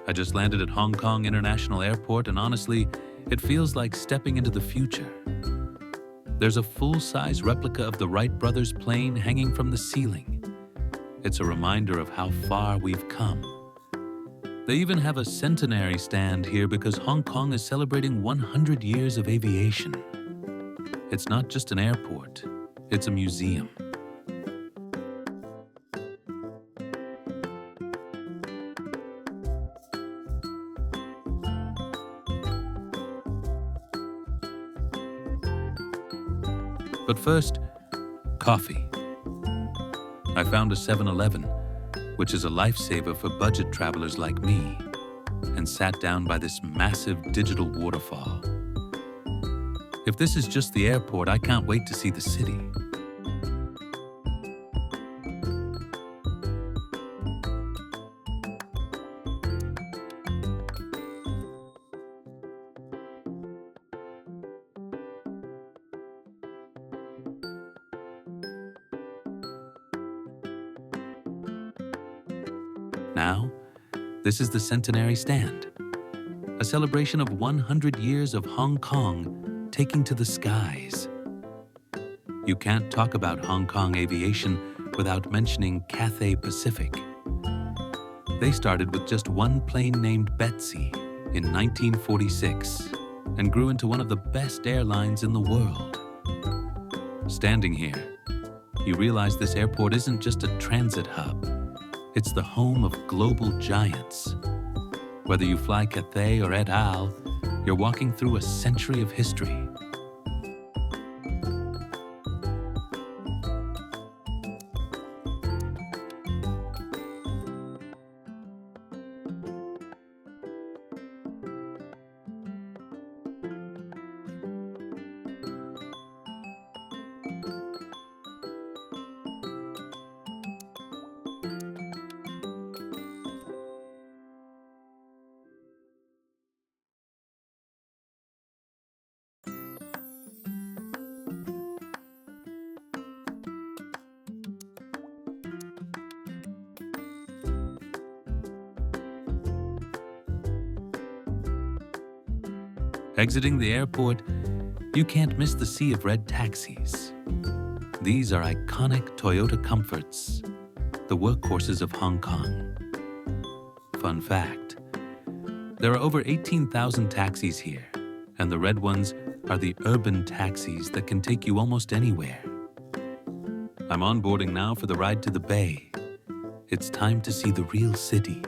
I just landed at Hong Kong International Airport, and honestly, it feels like stepping into the future. There's a full-size replica of the Wright Brothers plane hanging from the ceiling. It's a reminder of how far we've come. They even have a Centenary stand here because Hong Kong is celebrating 100 years of aviation. It's not just an airport, it's a museum. But first, coffee. I found a 7-Eleven, which is a lifesaver for budget travelers like me, and sat down by this massive digital waterfall. If this is just the airport, I can't wait to see the city. Now, this is the Centenary stand, a celebration of 100 years of Hong Kong taking to the skies. You can't talk about Hong Kong aviation without mentioning Cathay Pacific. They started with just one plane named Betsy in 1946 and grew into one of the best airlines in the world. Standing here, you realize this airport isn't just a transit hub. It's the home of global giants. Whether you fly Cathay or et al., you're walking through a century of history. Exiting the airport, you can't miss the sea of red taxis. These are iconic Toyota Comforts, the workhorses of Hong Kong. Fun fact, there are over 18,000 taxis here, and the red ones are the urban taxis that can take you almost anywhere. I'm onboarding now for the ride to the bay. It's time to see the real city.